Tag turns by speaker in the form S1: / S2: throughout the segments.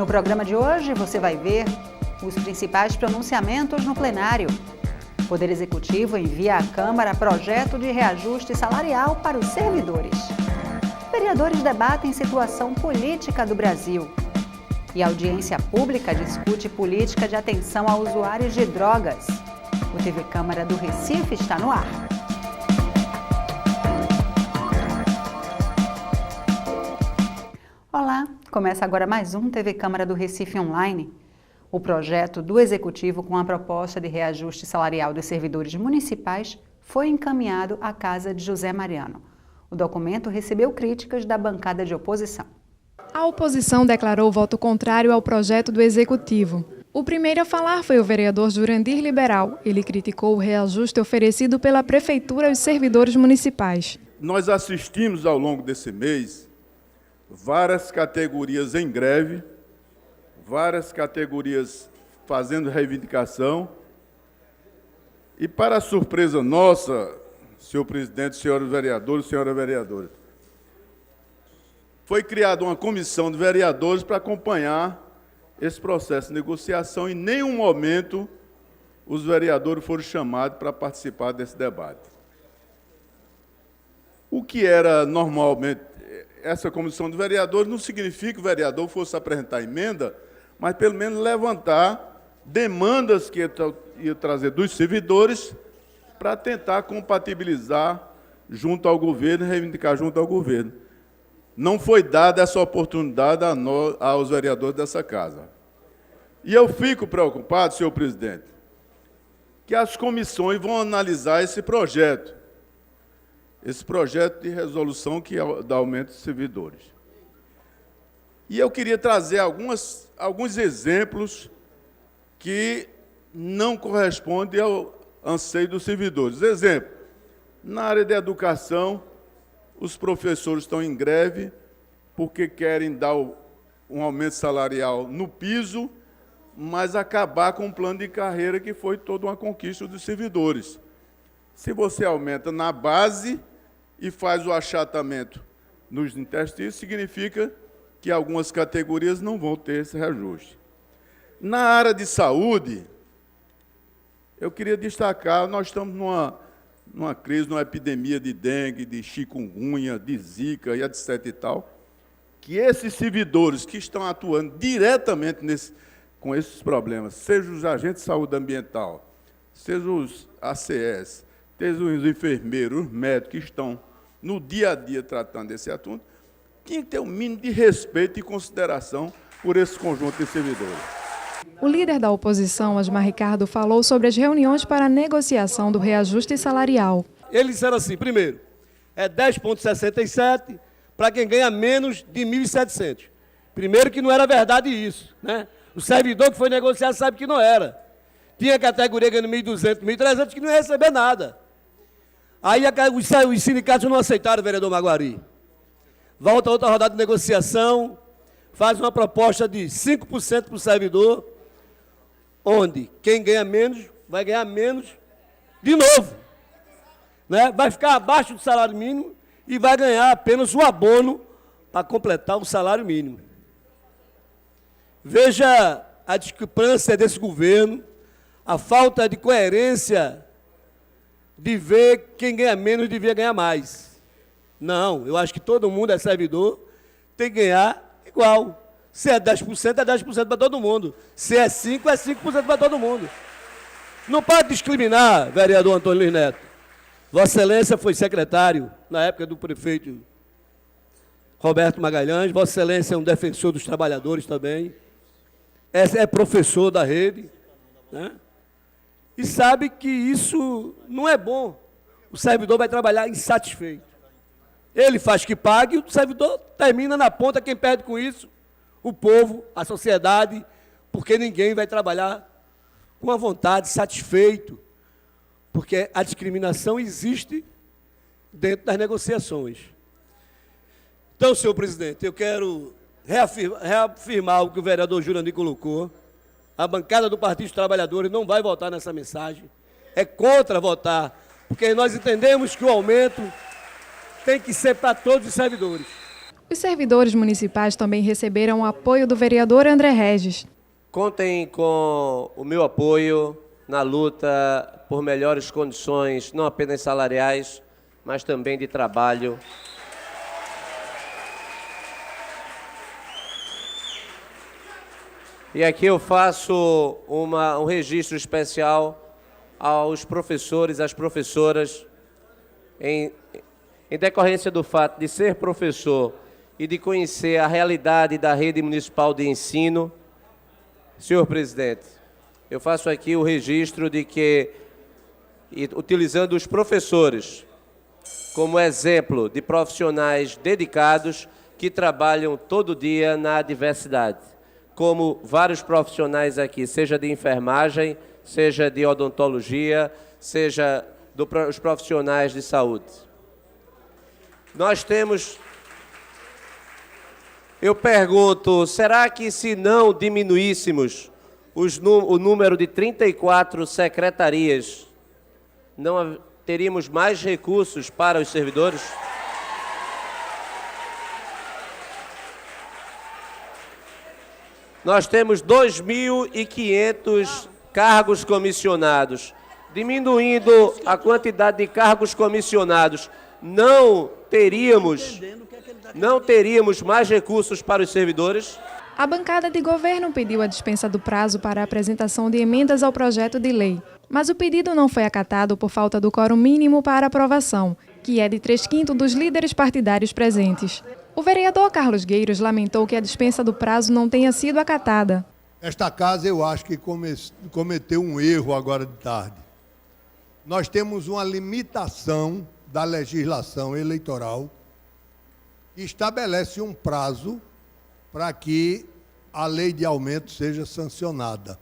S1: programa de hoje você vai ver os principais pronunciamentos no plenário. O Poder Executivo envia à Câmara projeto de reajuste salarial para os servidores. Vereadores debatem situação política do Brasil. E a audiência pública discute política de atenção a usuários de drogas. O TV Câmara do Recife está no ar. Olá, começa agora mais um TV Câmara do Recife Online. O projeto do Executivo com a proposta de reajuste salarial dos servidores municipais foi encaminhado à Casa de José Mariano. O documento recebeu críticas da bancada de oposição.
S2: A oposição declarou voto contrário ao projeto do Executivo. O primeiro a falar foi o vereador Jurandir Liberal. Ele criticou o reajuste oferecido pela Prefeitura aos servidores municipais.
S3: Nós assistimos ao longo desse mês várias categorias em greve, várias categorias fazendo reivindicação. E, para a surpresa nossa, senhor presidente, senhores vereadores, senhora vereadora, foi criada uma comissão de vereadores para acompanhar esse processo de negociação e, em nenhum momento, os vereadores foram chamados para participar desse debate. O que era normalmente essa comissão de vereadores não significa que o vereador fosse apresentar emenda, mas pelo menos levantar demandas que ia trazer dos servidores para tentar compatibilizar junto ao governo, reivindicar junto ao governo. Não foi dada essa oportunidade aos vereadores dessa casa. E eu fico preocupado, senhor presidente, que as comissões vão analisar esse projeto de resolução que dá aumento de servidores. E eu queria trazer alguns exemplos que não correspondem ao anseio dos servidores. Exemplo, na área de educação, os professores estão em greve porque querem dar um aumento salarial no piso, mas acabar com um plano de carreira que foi toda uma conquista dos servidores. Se você aumenta na base e faz o achatamento nos interstícios, significa que algumas categorias não vão ter esse reajuste. Na área de saúde, eu queria destacar, nós estamos numa crise, numa epidemia de dengue, de chikungunya, de zika e etc. e tal, que esses servidores que estão atuando diretamente com esses problemas, sejam os agentes de saúde ambiental, sejam os ACS, sejam os enfermeiros, os médicos que estão no dia a dia tratando desse assunto, tinha que ter um mínimo de respeito e consideração por esse conjunto de servidores.
S2: O líder da oposição, Osmar Ricardo, falou sobre as reuniões para a negociação do reajuste salarial.
S4: Eles disseram assim, primeiro, é 10,67 para quem ganha menos de 1.700. Primeiro que não era verdade isso, né? O servidor que foi negociar sabe que não era. Tinha categoria ganhando 1.200, 1.300 que não ia receber nada. Aí os sindicatos não aceitaram, vereador Maguari. Volta outra rodada de negociação, faz uma proposta de 5% para o servidor, onde quem ganha menos vai ganhar menos de novo. Né? Vai ficar abaixo do salário mínimo e vai ganhar apenas o abono para completar o salário mínimo. Veja a discrepância desse governo, a falta de coerência de ver quem ganha menos devia ganhar mais. Não, eu acho que todo mundo é servidor, tem que ganhar igual. Se é 10%, é 10% para todo mundo. Se é 5%, é 5% para todo mundo. Não pode discriminar, vereador Antônio Luiz Neto. Vossa Excelência foi secretário, na época do prefeito Roberto Magalhães. Vossa Excelência é um defensor dos trabalhadores também. É professor da rede, né? E sabe que isso não é bom. O servidor vai trabalhar insatisfeito. Ele faz que pague e o servidor termina na ponta. Quem perde com isso? O povo, a sociedade, porque ninguém vai trabalhar com a vontade, satisfeito, porque a discriminação existe dentro das negociações. Então, senhor presidente, eu quero reafirmar o que o vereador Jurandir colocou. A bancada do Partido dos Trabalhadores não vai votar nessa mensagem, é contra votar, porque nós entendemos que o aumento tem que ser para todos os servidores.
S2: Os servidores municipais também receberam o apoio do vereador André Regis.
S5: Contem com o meu apoio na luta por melhores condições, não apenas salariais, mas também de trabalho. E aqui eu faço um registro especial aos professores, às professoras, em decorrência do fato de ser professor e de conhecer a realidade da rede municipal de ensino. Senhor presidente, eu faço aqui o registro de que, utilizando os professores como exemplo de profissionais dedicados que trabalham todo dia na diversidade, como vários profissionais aqui, seja de enfermagem, seja de odontologia, seja dos profissionais de saúde. Nós temos... Eu pergunto, será que se não diminuíssemos o número de 34 secretarias, não teríamos mais recursos para os servidores? Nós temos 2.500 cargos comissionados. Diminuindo a quantidade de cargos comissionados, não teríamos mais recursos para os servidores?
S2: A bancada de governo pediu a dispensa do prazo para a apresentação de emendas ao projeto de lei, mas o pedido não foi acatado por falta do quórum mínimo para aprovação, que é de 3/5 dos líderes partidários presentes. O vereador Carlos Gueiros lamentou que a dispensa do prazo não tenha sido acatada.
S6: Esta casa, eu acho que cometeu um erro agora de tarde. Nós temos uma limitação da legislação eleitoral que estabelece um prazo para que a lei de aumento seja sancionada.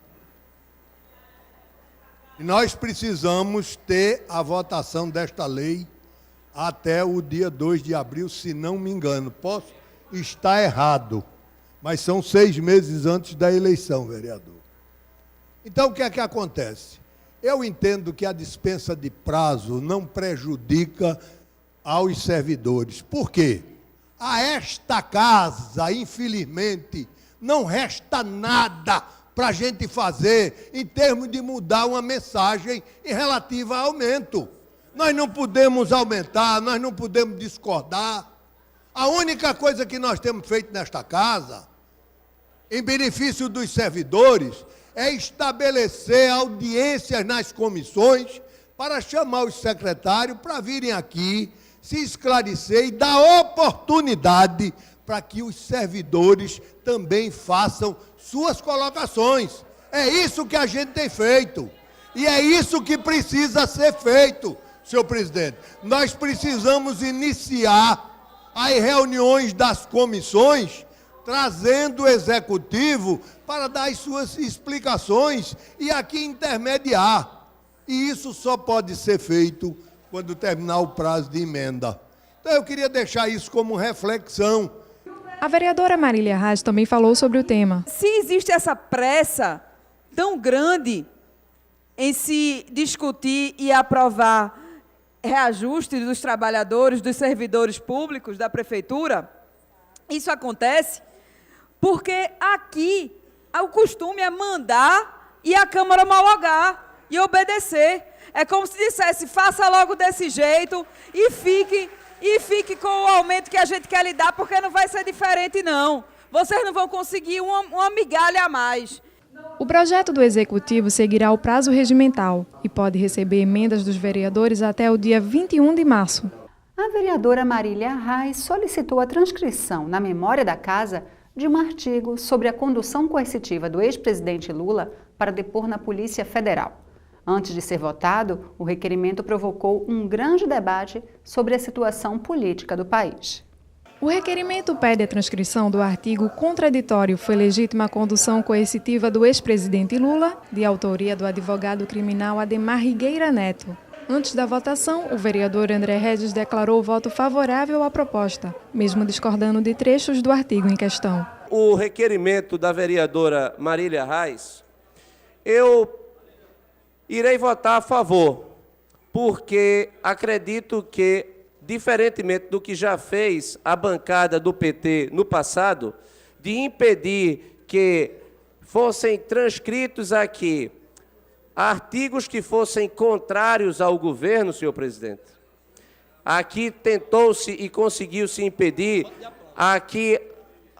S6: E nós precisamos ter a votação desta lei até o dia 2 de abril, se não me engano. Posso estar errado, mas são 6 meses antes da eleição, vereador. Então, o que é que acontece? Eu entendo que a dispensa de prazo não prejudica aos servidores. Por quê? A esta casa, infelizmente, não resta nada para a gente fazer em termos de mudar uma mensagem em relativa a aumento. Nós não podemos aumentar, nós não podemos discordar. A única coisa que nós temos feito nesta casa, em benefício dos servidores, é estabelecer audiências nas comissões para chamar os secretários para virem aqui, se esclarecer e dar oportunidade para que os servidores também façam suas colocações. É isso que a gente tem feito. E é isso que precisa ser feito, senhor presidente. Nós precisamos iniciar as reuniões das comissões, trazendo o executivo para dar as suas explicações e aqui intermediar. E isso só pode ser feito quando terminar o prazo de emenda. Então eu queria deixar isso como reflexão.
S2: A vereadora Marília Reis também falou sobre o tema.
S7: Se existe essa pressa tão grande em se discutir e aprovar reajuste dos trabalhadores, dos servidores públicos da prefeitura, isso acontece porque aqui o costume é mandar e a Câmara homologar e obedecer. É como se dissesse, faça logo desse jeito e fique com o aumento que a gente quer lhe dar, porque não vai ser diferente, não. Vocês não vão conseguir uma migalha a mais.
S2: O projeto do Executivo seguirá o prazo regimental e pode receber emendas dos vereadores até o dia 21 de março.
S1: A vereadora Marília Reis solicitou a transcrição na memória da Casa de um artigo sobre a condução coercitiva do ex-presidente Lula para depor na Polícia Federal. Antes de ser votado, o requerimento provocou um grande debate sobre a situação política do país.
S2: O requerimento pede a transcrição do artigo contraditório foi legítima condução coercitiva do ex-presidente Lula, de autoria do advogado criminal Ademar Rigueira Neto. Antes da votação, o vereador André Regis declarou voto favorável à proposta, mesmo discordando de trechos do artigo em questão.
S5: O requerimento da vereadora Marília Reis, eu irei votar a favor, porque acredito que diferentemente do que já fez a bancada do PT no passado, de impedir que fossem transcritos aqui artigos que fossem contrários ao governo, senhor presidente. Aqui tentou-se e conseguiu-se impedir aqui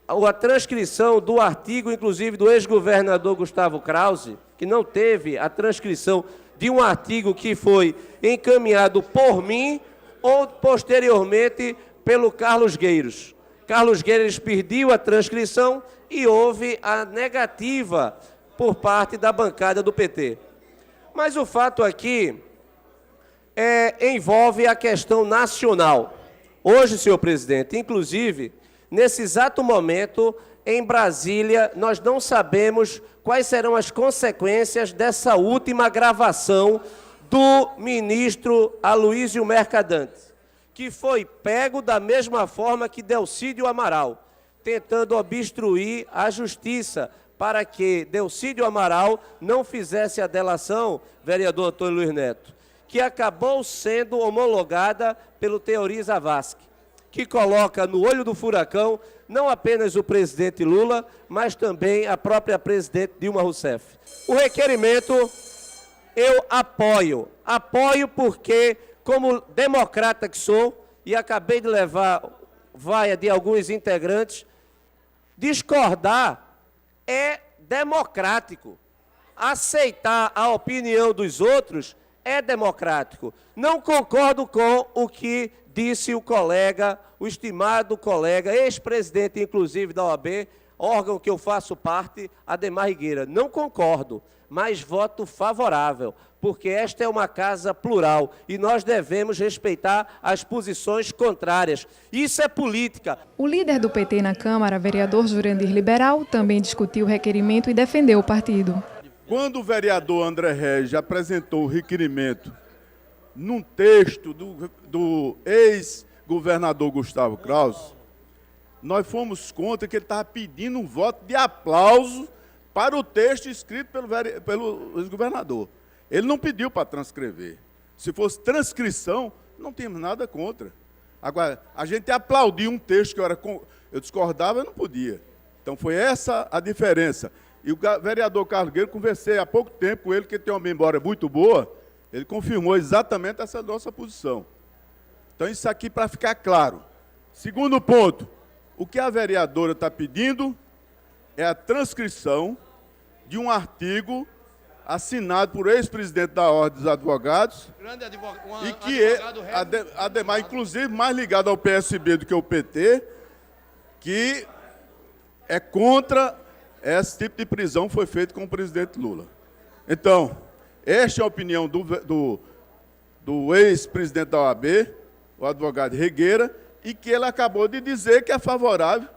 S5: a transcrição do artigo, inclusive, do ex-governador Gustavo Krause, que não teve a transcrição de um artigo que foi encaminhado por mim ou, posteriormente, pelo Carlos Gueiros. Carlos Gueiros pediu a transcrição e houve a negativa por parte da bancada do PT. Mas o fato aqui envolve a questão nacional. Hoje, senhor presidente, inclusive, nesse exato momento, em Brasília, nós não sabemos quais serão as consequências dessa última gravação do ministro Aloysio Mercadante, que foi pego da mesma forma que Delcídio Amaral, tentando obstruir a justiça para que Delcídio Amaral não fizesse a delação, vereador Antônio Luiz Neto, que acabou sendo homologada pelo Teori Zavascki, que coloca no olho do furacão não apenas o presidente Lula, mas também a própria presidente Dilma Rousseff. O requerimento eu apoio porque, como democrata que sou, e acabei de levar vaia de alguns integrantes, discordar é democrático. Aceitar a opinião dos outros é democrático. Não concordo com o que disse o colega, o estimado colega, ex-presidente, inclusive, da OAB, órgão que eu faço parte, Ademar Higueira. Não concordo, mas voto favorável, porque esta é uma casa plural e nós devemos respeitar as posições contrárias. Isso é política.
S2: O líder do PT na Câmara, vereador Jurandir Liberal, também discutiu o requerimento e defendeu o partido.
S3: Quando o vereador André Regis apresentou o requerimento num texto do ex-governador Gustavo Krause, nós fomos contra que ele estava pedindo um voto de aplauso para o texto escrito pelo ex-governador. Ele não pediu para transcrever. Se fosse transcrição, não tínhamos nada contra. Agora, a gente aplaudiu um texto que eu discordava, eu não podia. Então, foi essa a diferença. E o vereador Carlos Gueiros, conversei há pouco tempo com ele, que tem uma memória muito boa, ele confirmou exatamente essa nossa posição. Então, isso aqui para ficar claro. Segundo ponto, o que a vereadora está pedindo é a transcrição de um artigo assinado por ex-presidente da Ordem dos Advogados, e que Ademar, inclusive, mais ligado ao PSB do que ao PT, que é contra esse tipo de prisão que foi feito com o presidente Lula. Então, esta é a opinião do ex-presidente da OAB, o advogado Regueira, e que ele acabou de dizer que é favorável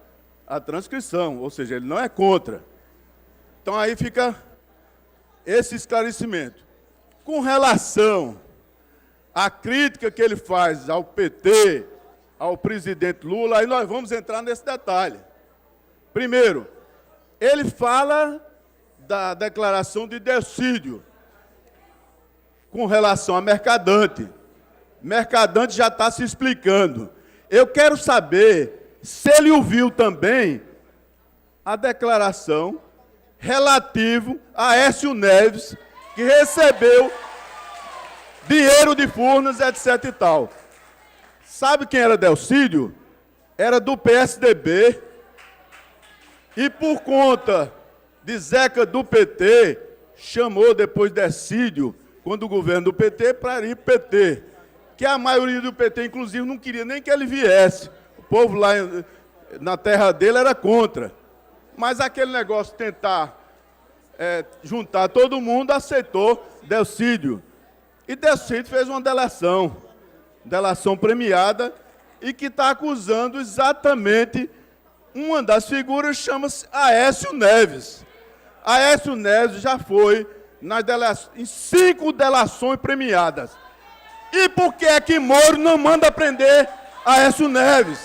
S3: à transcrição, ou seja, ele não é contra. Então, aí fica esse esclarecimento. Com relação à crítica que ele faz ao PT, ao presidente Lula, aí nós vamos entrar nesse detalhe. Primeiro, ele fala da declaração de Delcídio com relação a Mercadante. Mercadante já está se explicando. Eu quero saber se ele ouviu também a declaração relativo a Aécio Neves, que recebeu dinheiro de Furnas, etc. e tal. Sabe quem era Delcídio? Era do PSDB. E por conta de Zeca do PT, chamou depois Delcídio, quando o governo do PT, para ir para o PT. Que a maioria do PT, inclusive, não queria nem que ele viesse. O povo lá na terra dele era contra. Mas aquele negócio de tentar juntar todo mundo, aceitou Delcídio. E Delcídio fez uma delação premiada, e que está acusando exatamente uma das figuras, chama-se Aécio Neves. Aécio Neves já foi em 5 delações premiadas. E por que é que Moro não manda prender Aécio Neves?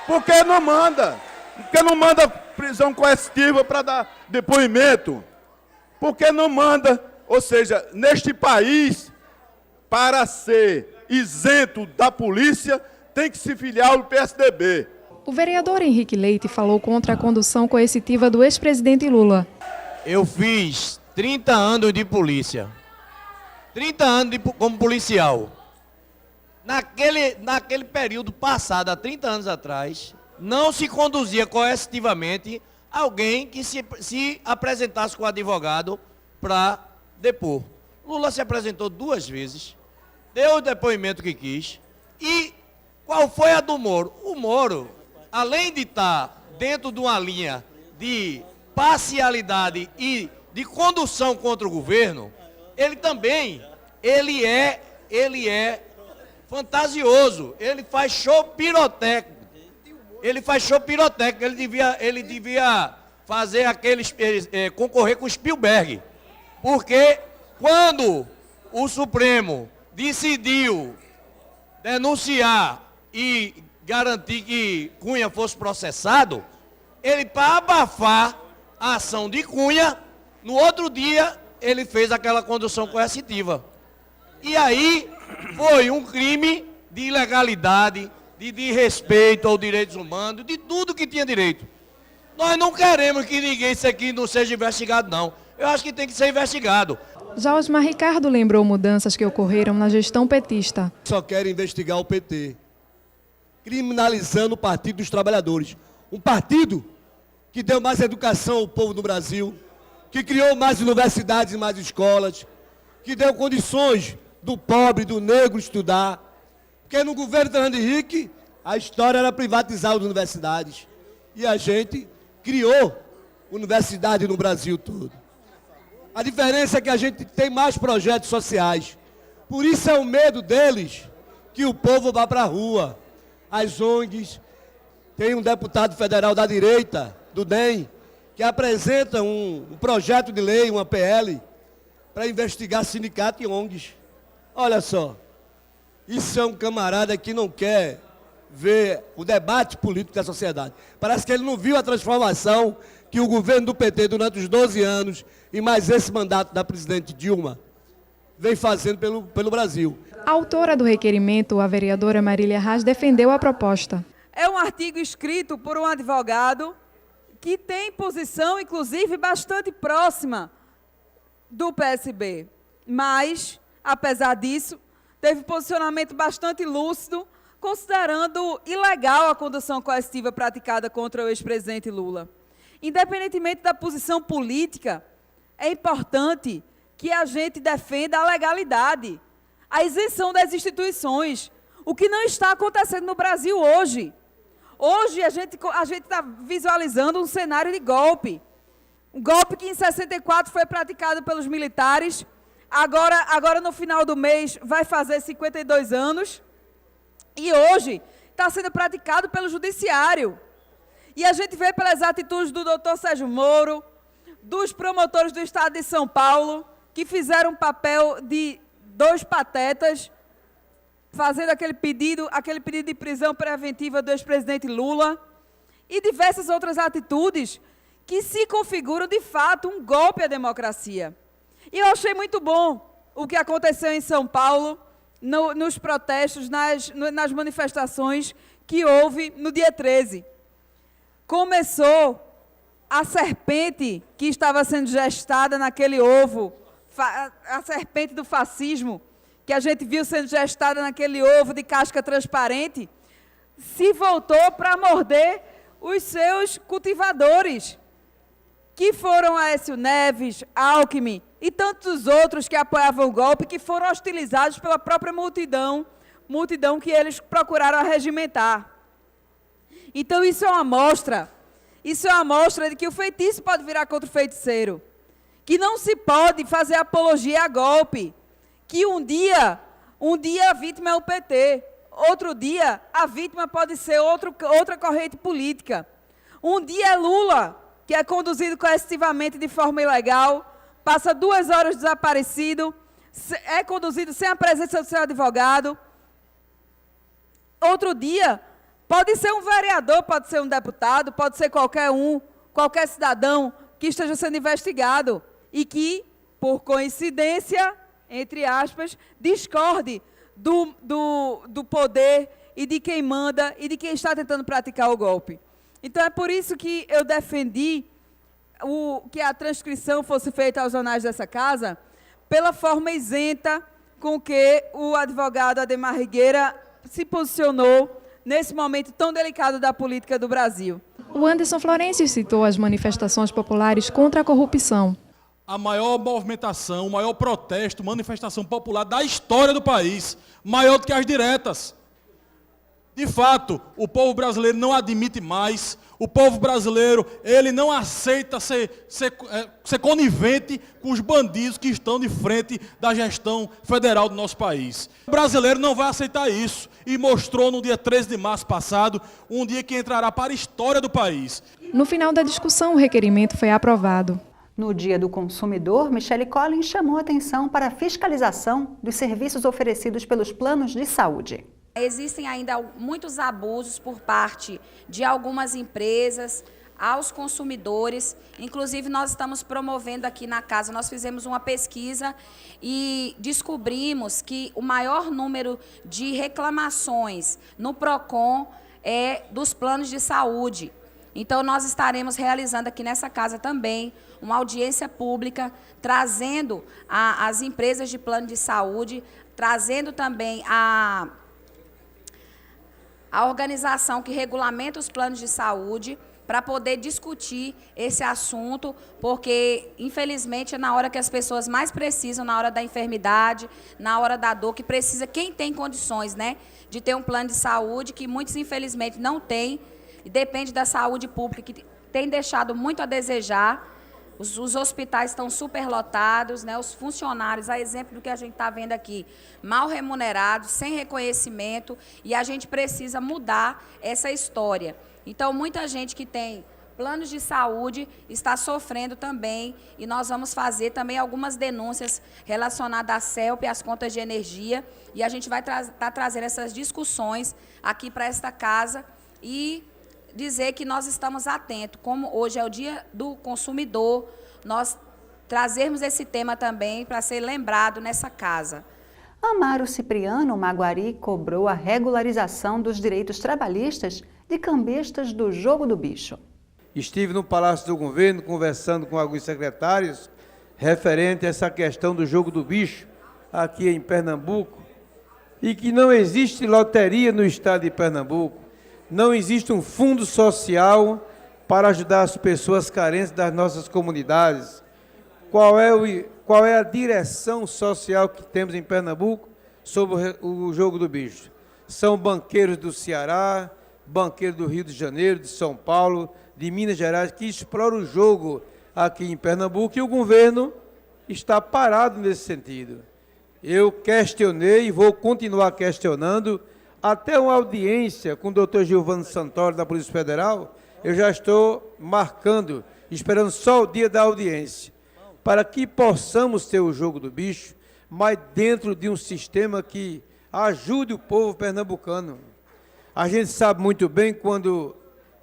S3: Por que não manda? Por que não manda prisão coercitiva para dar depoimento? Por que não manda? Ou seja, neste país, para ser isento da polícia, tem que se filiar ao PSDB.
S2: O vereador Henrique Leite falou contra a condução coercitiva do ex-presidente Lula.
S8: Eu fiz 30 anos de polícia. 30 anos como policial. Naquele período passado, há 30 anos atrás, não se conduzia coercitivamente alguém que se apresentasse com o advogado para depor. Lula se apresentou 2 vezes, deu o depoimento que quis. E qual foi a do Moro? O Moro, além de estar dentro de uma linha de parcialidade e de condução contra o governo, ele é fantasioso, ele faz show pirotécnico. Ele devia fazer concorrer com Spielberg. Porque quando o Supremo decidiu denunciar e garantir que Cunha fosse processado, ele, para abafar a ação de Cunha, no outro dia ele fez aquela condução coercitiva. E aí foi um crime de ilegalidade, de desrespeito aos direitos humanos, de tudo que tinha direito. Nós não queremos que ninguém isso aqui não seja investigado, não. Eu acho que tem que ser investigado.
S2: Já Osmar Ricardo lembrou mudanças que ocorreram na gestão petista.
S4: Só querem investigar o PT, criminalizando o Partido dos Trabalhadores. Um partido que deu mais educação ao povo do Brasil, que criou mais universidades e mais escolas, que deu condições do pobre, do negro estudar. Porque no governo Fernando Henrique, a história era privatizar as universidades. E a gente criou universidade no Brasil todo. A diferença é que a gente tem mais projetos sociais. Por isso é o medo deles que o povo vá para a rua. As ONGs, tem um deputado federal da direita, do DEM, que apresenta um projeto de lei, uma PL, para investigar sindicato e ONGs. Olha só, isso é um camarada que não quer ver o debate político da sociedade. Parece que ele não viu a transformação que o governo do PT, durante os 12 anos, e mais esse mandato da presidente Dilma, vem fazendo pelo Brasil.
S2: A autora do requerimento, a vereadora Marília Reis, defendeu a proposta.
S7: É um artigo escrito por um advogado que tem posição, inclusive, bastante próxima do PSB. Mas, apesar disso, teve posicionamento bastante lúcido, considerando ilegal a condução coercitiva praticada contra o ex-presidente Lula. Independentemente da posição política, é importante que a gente defenda a legalidade, a isenção das instituições, o que não está acontecendo no Brasil hoje. Hoje a gente está visualizando um cenário de golpe. Um golpe que em 64 foi praticado pelos militares, agora no final do mês vai fazer 52 anos, e hoje está sendo praticado pelo judiciário. E a gente vê pelas atitudes do doutor Sérgio Moro, dos promotores do Estado de São Paulo, que fizeram um papel de 2 patetas, fazendo aquele pedido de prisão preventiva do ex-presidente Lula, e diversas outras atitudes que se configuram, de fato, um golpe à democracia. E eu achei muito bom o que aconteceu em São Paulo, nos protestos, nas manifestações que houve no dia 13. Começou a serpente que estava sendo gestada naquele ovo, a serpente do fascismo, que a gente viu sendo gestada naquele ovo de casca transparente, se voltou para morder os seus cultivadores, que foram Aécio Neves, Alckmin e tantos outros que apoiavam o golpe, que foram hostilizados pela própria multidão que eles procuraram arregimentar. Então isso é uma amostra de que o feitiço pode virar contra o feiticeiro, que não se pode fazer apologia a golpe, que um dia a vítima é o PT, outro dia a vítima pode ser outra corrente política. Um dia é Lula, que é conduzido coercitivamente de forma ilegal, passa 2 horas desaparecido, é conduzido sem a presença do seu advogado. Outro dia pode ser um vereador, pode ser um deputado, pode ser qualquer cidadão que esteja sendo investigado e que, por coincidência, entre aspas, discorde do poder e de quem manda e de quem está tentando praticar o golpe. Então, é por isso que eu defendi que a transcrição fosse feita aos jornais dessa casa, pela forma isenta com que o advogado Ademar Rigueira se posicionou nesse momento tão delicado da política do Brasil.
S2: O Anderson Florencio citou as manifestações populares contra a corrupção.
S9: A maior movimentação, o maior protesto, manifestação popular da história do país, maior do que as diretas. De fato, o povo brasileiro não admite mais, o povo brasileiro ele não aceita ser conivente com os bandidos que estão de frente da gestão federal do nosso país. O brasileiro não vai aceitar isso e mostrou no dia 13 de março passado, um dia que entrará para a história do país.
S2: No final da discussão, o requerimento foi aprovado.
S1: No Dia do Consumidor, Michele Collins chamou atenção para a fiscalização dos serviços oferecidos pelos planos de saúde.
S10: Existem ainda muitos abusos por parte de algumas empresas aos consumidores. Inclusive, nós estamos promovendo aqui na casa, nós fizemos uma pesquisa e descobrimos que o maior número de reclamações no PROCON é dos planos de saúde. Então, nós estaremos realizando aqui nessa casa também uma audiência pública, trazendo as empresas de plano de saúde, trazendo também a organização que regulamenta os planos de saúde, para poder discutir esse assunto, porque, infelizmente, é na hora que as pessoas mais precisam, na hora da enfermidade, na hora da dor, que precisa, quem tem condições, né, de ter um plano de saúde, que muitos, infelizmente, não têm, e depende da saúde pública, que tem deixado muito a desejar. Os hospitais estão superlotados, né? Os funcionários, a exemplo do que a gente está vendo aqui, mal remunerados, sem reconhecimento, e a gente precisa mudar essa história. Então, muita gente que tem planos de saúde está sofrendo também, e nós vamos fazer também algumas denúncias relacionadas à CELP, às contas de energia, e a gente vai estar trazendo essas discussões aqui para esta casa e dizer que nós estamos atentos, como hoje é o Dia do Consumidor, nós trazermos esse tema também para ser lembrado nessa casa.
S1: Amaro Cipriano Maguari cobrou a regularização dos direitos trabalhistas de cambistas do Jogo do Bicho.
S11: Estive no Palácio do Governo conversando com alguns secretários referente a essa questão do Jogo do Bicho aqui em Pernambuco, e que não existe loteria no estado de Pernambuco. Não existe um fundo social para ajudar as pessoas carentes das nossas comunidades. Qual é a direção social que temos em Pernambuco sobre o Jogo do Bicho? São banqueiros do Ceará, banqueiros do Rio de Janeiro, de São Paulo, de Minas Gerais, que exploram o jogo aqui em Pernambuco, e o governo está parado nesse sentido. Eu questionei e vou continuar questionando. Até uma audiência com o doutor Gilvano Santoro, da Polícia Federal, eu já estou marcando, esperando só o dia da audiência, para que possamos ter o Jogo do Bicho, mas dentro de um sistema que ajude o povo pernambucano. A gente sabe muito bem quando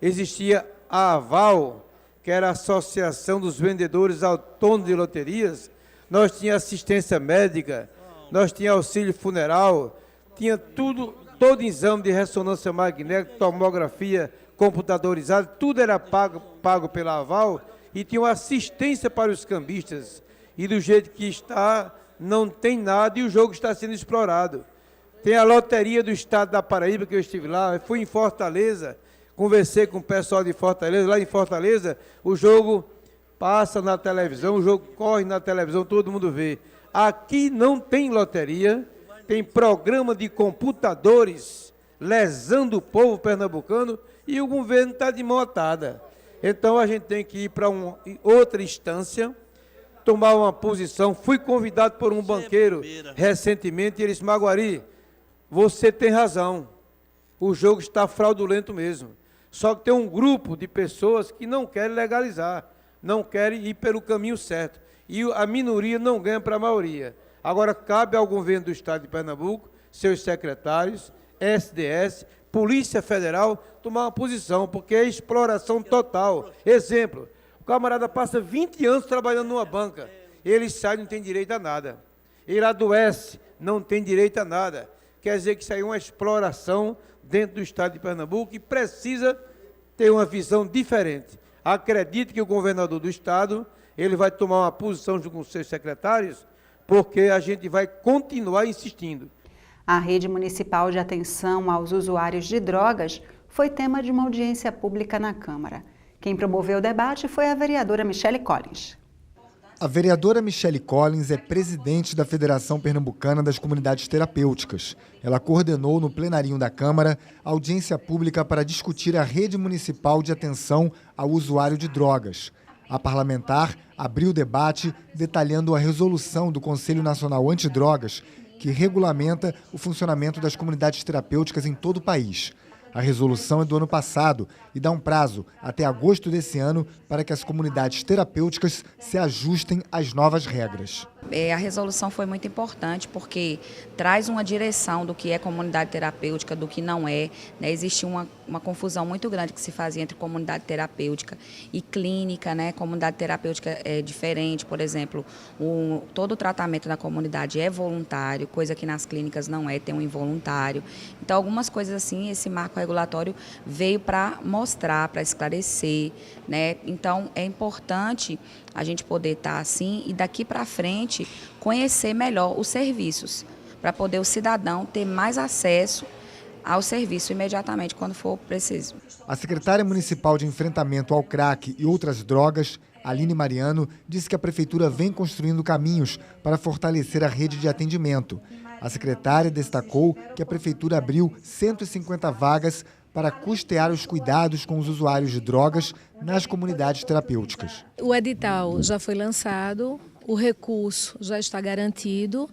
S11: existia a AVAL, que era a Associação dos Vendedores Autônomos de Loterias, nós tínhamos assistência médica, nós tínhamos auxílio funeral, tinha tudo. Todo exame de ressonância magnética, tomografia computadorizada, tudo era pago pela AVAL, e tinha uma assistência para os cambistas. E do jeito que está, não tem nada, e o jogo está sendo explorado. Tem a loteria do estado da Paraíba, que eu estive lá, fui em Fortaleza, conversei com o pessoal de Fortaleza. Lá em Fortaleza, o jogo passa na televisão, o jogo corre na televisão, todo mundo vê. Aqui não tem loteria, tem programa de computadores lesando o povo pernambucano, e o governo está de mão atada. Então, a gente tem que ir para outra instância, tomar uma posição. Fui convidado por um banqueiro recentemente, e ele disse: Maguari, você tem razão, o jogo está fraudulento mesmo. Só que tem um grupo de pessoas que não querem legalizar, não querem ir pelo caminho certo, e a minoria não ganha para a maioria. Agora, cabe ao governo do estado de Pernambuco, seus secretários, SDS, Polícia Federal, tomar uma posição, porque é exploração total. Exemplo, o camarada passa 20 anos trabalhando numa banca, ele sai e não tem direito a nada. Ele adoece, não tem direito a nada. Quer dizer que isso aí é uma exploração dentro do estado de Pernambuco e precisa ter uma visão diferente. Acredito que o governador do estado ele vai tomar uma posição junto com os seus secretários, porque a gente vai continuar insistindo.
S1: A rede municipal de atenção aos usuários de drogas foi tema de uma audiência pública na Câmara. Quem promoveu o debate foi a vereadora Michele Collins.
S12: A vereadora Michele Collins é presidente da Federação Pernambucana das Comunidades Terapêuticas. Ela coordenou no plenarinho da Câmara a audiência pública para discutir a rede municipal de atenção ao usuário de drogas. A parlamentar abriu o debate detalhando a resolução do Conselho Nacional Antidrogas, que regulamenta o funcionamento das comunidades terapêuticas em todo o país. A resolução é do ano passado e dá um prazo até agosto desse ano para que as comunidades terapêuticas se ajustem às novas regras.
S10: A resolução foi muito importante porque traz uma direção do que é comunidade terapêutica, do que não é. Né? Existe uma confusão muito grande que se fazia entre comunidade terapêutica e clínica. Né? Comunidade terapêutica é diferente, por exemplo, todo o tratamento na comunidade é voluntário, coisa que nas clínicas não é, tem um involuntário. Então, algumas coisas assim, esse marco regulatório veio para mostrar, para esclarecer. Né? Então, é importante a gente poder estar assim e daqui para frente conhecer melhor os serviços, para poder o cidadão ter mais acesso ao serviço imediatamente quando for preciso.
S12: A secretária municipal de enfrentamento ao crack e outras drogas, Aline Mariano, disse que a prefeitura vem construindo caminhos para fortalecer a rede de atendimento. A secretária destacou que a prefeitura abriu 150 vagas para custear os cuidados com os usuários de drogas nas comunidades terapêuticas.
S13: O edital já foi lançado, o recurso já está garantido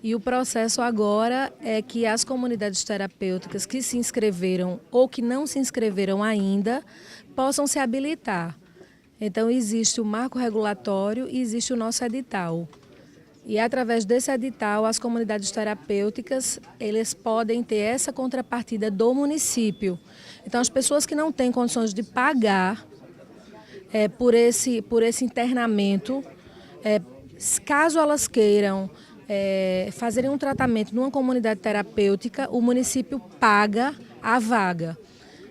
S13: e o processo agora é que as comunidades terapêuticas que se inscreveram ou que não se inscreveram ainda possam se habilitar. Então existe o marco regulatório e existe o nosso edital. E através desse edital, as comunidades terapêuticas, eles podem ter essa contrapartida do município. Então, as pessoas que não têm condições de pagar por esse internamento, caso elas queiram fazerem um tratamento numa comunidade terapêutica, o município paga a vaga.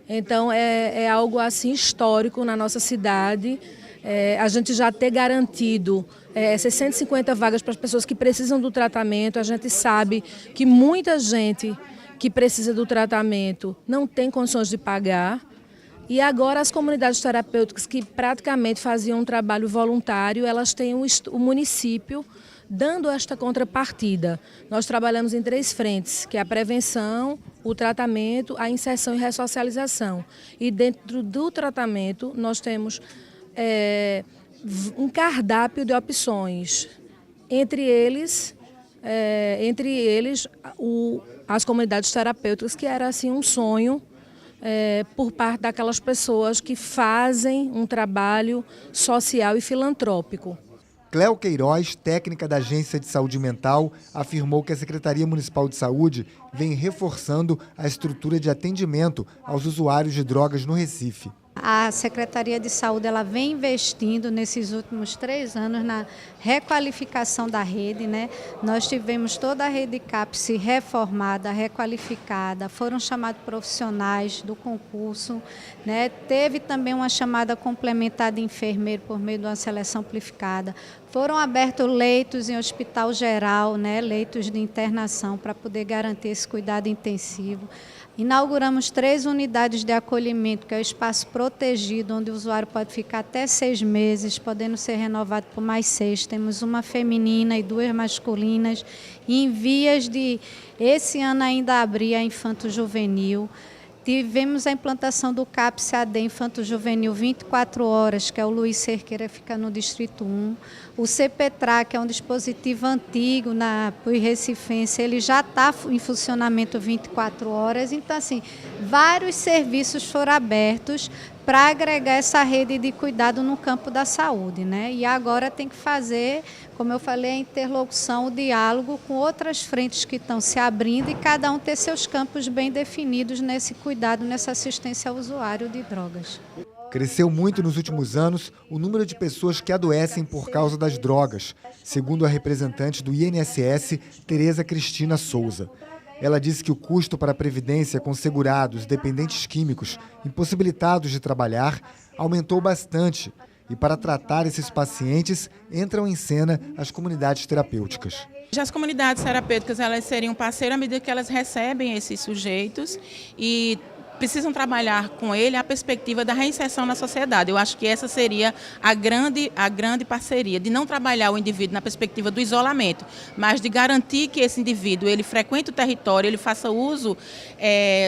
S13: Então, é algo assim histórico na nossa cidade. A gente já ter garantido essas 150 vagas para as pessoas que precisam do tratamento. A gente sabe que muita gente que precisa do tratamento não tem condições de pagar. E agora as comunidades terapêuticas que praticamente faziam um trabalho voluntário, elas têm o município dando esta contrapartida. Nós trabalhamos em 3 frentes, que é a prevenção, o tratamento, a inserção e ressocialização. E dentro do tratamento nós temos um cardápio de opções, entre eles as comunidades terapêuticas, que era assim um sonho por parte daquelas pessoas que fazem um trabalho social e filantrópico.
S12: Cléo Queiroz, técnica da Agência de Saúde Mental, afirmou que a Secretaria Municipal de Saúde vem reforçando a estrutura de atendimento aos usuários de drogas no Recife.
S14: A Secretaria de Saúde ela vem investindo nesses últimos 3 anos na requalificação da rede, né? Nós tivemos toda a rede CAPS reformada, requalificada, foram chamados profissionais do concurso, né? Teve também uma chamada complementar de enfermeiro por meio de uma seleção amplificada. Foram abertos leitos em hospital geral, né? Leitos de internação para poder garantir esse cuidado intensivo. Inauguramos 3 unidades de acolhimento, que é o espaço protegido, onde o usuário pode ficar até 6 meses, podendo ser renovado por mais 6. Temos uma feminina e 2 masculinas. E em vias de, esse ano ainda abrir a infanto-juvenil. Tivemos a implantação do CAPS-AD Infanto-Juvenil 24 horas, que é o Luiz Cerqueira, fica no Distrito 1. O CPTRA, que é um dispositivo antigo na Recifense, ele já está em funcionamento 24 horas. Então, assim, vários serviços foram abertos para agregar essa rede de cuidado no campo da saúde, né? E agora tem que fazer, como eu falei, a interlocução, o diálogo com outras frentes que estão se abrindo e cada um ter seus campos bem definidos nesse cuidado, nessa assistência ao usuário de drogas.
S12: Cresceu muito nos últimos anos o número de pessoas que adoecem por causa das drogas, segundo a representante do INSS, Tereza Cristina Souza. Ela disse que o custo para a Previdência com segurados, dependentes químicos, impossibilitados de trabalhar, aumentou bastante. E para tratar esses pacientes, entram em cena as comunidades terapêuticas.
S15: As comunidades terapêuticas, elas seriam parceiras à medida que elas recebem esses sujeitos e precisam trabalhar com ele a perspectiva da reinserção na sociedade. Eu acho que essa seria a grande parceria, de não trabalhar o indivíduo na perspectiva do isolamento, mas de garantir que esse indivíduo ele frequente o território, ele faça uso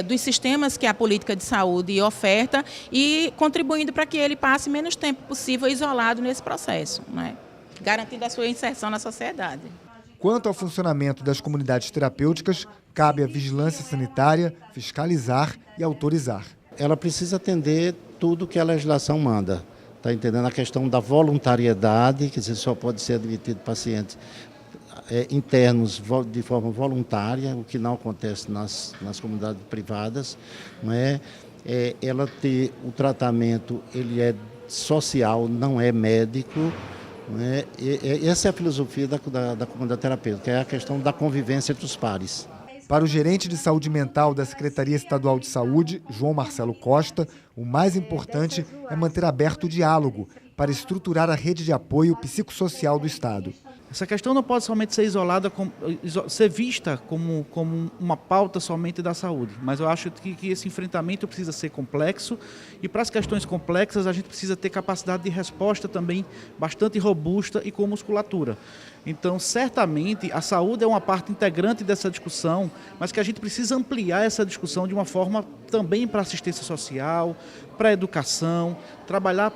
S15: dos sistemas que a política de saúde oferta e contribuindo para que ele passe menos tempo possível isolado nesse processo, né? Garantindo a sua inserção na sociedade.
S12: Quanto ao funcionamento das comunidades terapêuticas, cabe à vigilância sanitária fiscalizar e autorizar.
S16: Ela precisa atender tudo que a legislação manda. Está entendendo? A questão da voluntariedade, que só pode ser admitido pacientes internos de forma voluntária, o que não acontece nas comunidades privadas. Não é? Ela ter o tratamento, ele é social, não é médico. Essa é a filosofia da comunidade terapêutica, é a questão da convivência entre os pares.
S12: Para o gerente de saúde mental da Secretaria Estadual de Saúde, João Marcelo Costa, o mais importante é manter aberto o diálogo para estruturar a rede de apoio psicossocial do Estado.
S17: Essa questão não pode somente ser ser vista como uma pauta somente da saúde, mas eu acho que esse enfrentamento precisa ser complexo e para as questões complexas a gente precisa ter capacidade de resposta também bastante robusta e com musculatura. Então, certamente, a saúde é uma parte integrante dessa discussão, mas que a gente precisa ampliar essa discussão de uma forma também para assistência social, para a educação, trabalhar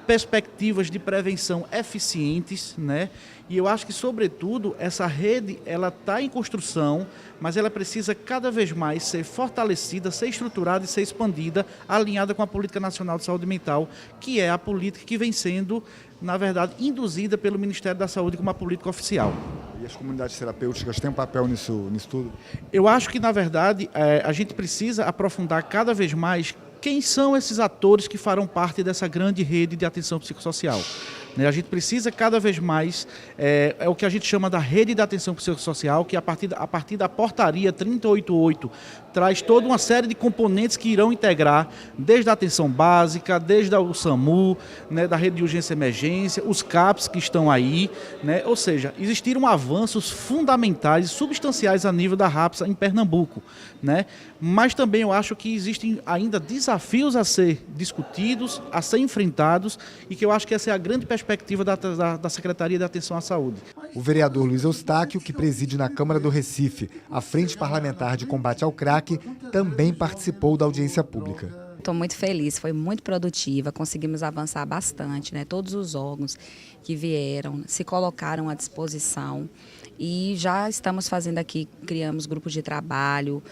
S17: perspectivas de prevenção eficientes, né? E eu acho que, sobretudo, essa rede ela está em construção, mas ela precisa cada vez mais ser fortalecida, ser estruturada e ser expandida, alinhada com a Política Nacional de Saúde Mental, que é a política que vem sendo, na verdade, induzida pelo Ministério da Saúde como uma política oficial.
S12: E as comunidades terapêuticas têm um papel nisso tudo?
S17: Eu acho que, na verdade, a gente precisa aprofundar cada vez mais quem são esses atores que farão parte dessa grande rede de atenção psicossocial. A gente precisa cada vez mais, é o que a gente chama da rede de atenção psicossocial, que a partir da portaria 3088 traz toda uma série de componentes que irão integrar, desde a atenção básica, desde o SAMU, né, da rede de urgência e emergência, os CAPs que estão aí, né, ou seja, existiram avanços fundamentais e substanciais a nível da RAPSA em Pernambuco, né, mas também eu acho que existem ainda desafios a ser discutidos, a ser enfrentados e que eu acho que essa é a grande perspectiva da Secretaria de Atenção à Saúde.
S12: O vereador Luiz Eustáquio, que preside na Câmara do Recife a Frente Parlamentar de Combate ao Crack, também participou da audiência pública.
S10: Estou muito feliz, foi muito produtiva, conseguimos avançar bastante, né? Todos os órgãos que vieram se colocaram à disposição e já estamos fazendo aqui, criamos grupos de trabalho,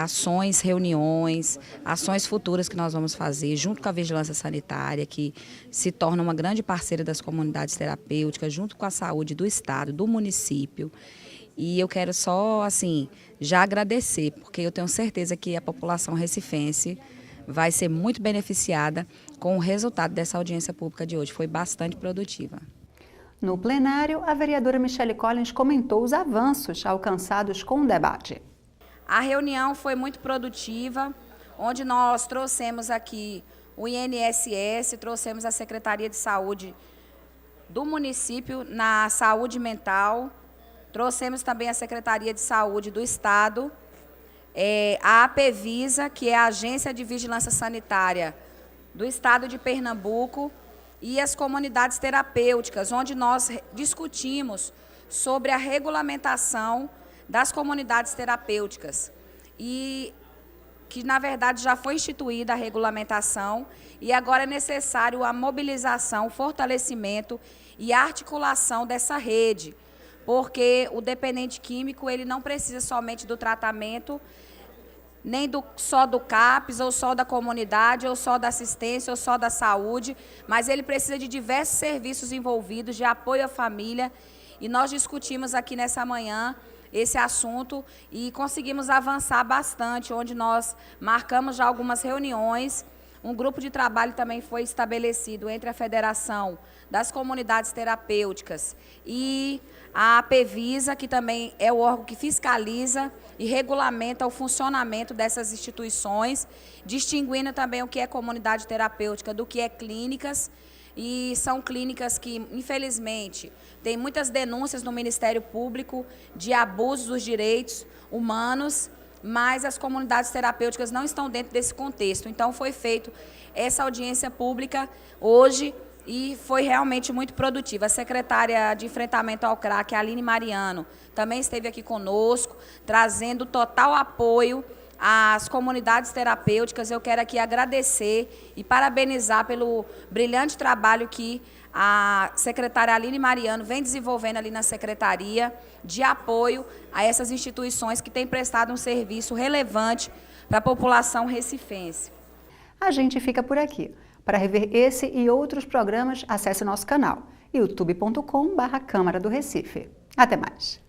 S10: ações, reuniões, ações futuras que nós vamos fazer junto com a Vigilância Sanitária, que se torna uma grande parceira das comunidades terapêuticas, junto com a saúde do Estado, do município. E eu quero só, assim, já agradecer, porque eu tenho certeza que a população recifense vai ser muito beneficiada com o resultado dessa audiência pública de hoje. Foi bastante produtiva.
S1: No plenário, a vereadora Michele Collins comentou os avanços alcançados com o debate.
S10: A reunião foi muito produtiva, onde nós trouxemos aqui o INSS, trouxemos a Secretaria de Saúde do município na saúde mental, trouxemos também a Secretaria de Saúde do Estado, a APEVISA, que é a Agência de Vigilância Sanitária do Estado de Pernambuco, e as comunidades terapêuticas, onde nós discutimos sobre a regulamentação das comunidades terapêuticas. E que, na verdade, já foi instituída a regulamentação e agora é necessário a mobilização, o fortalecimento e a articulação dessa rede, porque o dependente químico ele não precisa somente do tratamento, nem só do CAPS, ou só da comunidade, ou só da assistência, ou só da saúde, mas ele precisa de diversos serviços envolvidos, de apoio à família, e nós discutimos aqui nessa manhã esse assunto e conseguimos avançar bastante, onde nós marcamos já algumas reuniões, Um grupo de trabalho também foi estabelecido entre a Federação das Comunidades Terapêuticas e a APEVISA, que também é o órgão que fiscaliza e regulamenta o funcionamento dessas instituições, distinguindo também o que é comunidade terapêutica do que é clínicas. E são clínicas que, infelizmente, têm muitas denúncias no Ministério Público de abusos dos direitos humanos, mas as comunidades terapêuticas não estão dentro desse contexto. Então, foi feita essa audiência pública hoje e foi realmente muito produtiva. A secretária de enfrentamento ao crack, Aline Mariano, também esteve aqui conosco, trazendo total apoio às comunidades terapêuticas. Eu quero aqui agradecer e parabenizar pelo brilhante trabalho que a secretária Aline Mariano vem desenvolvendo ali na secretaria de apoio a essas instituições que têm prestado um serviço relevante para a população recifense.
S1: A gente fica por aqui. Para rever esse e outros programas, acesse nosso canal youtube.com/Câmara do Recife. Até mais!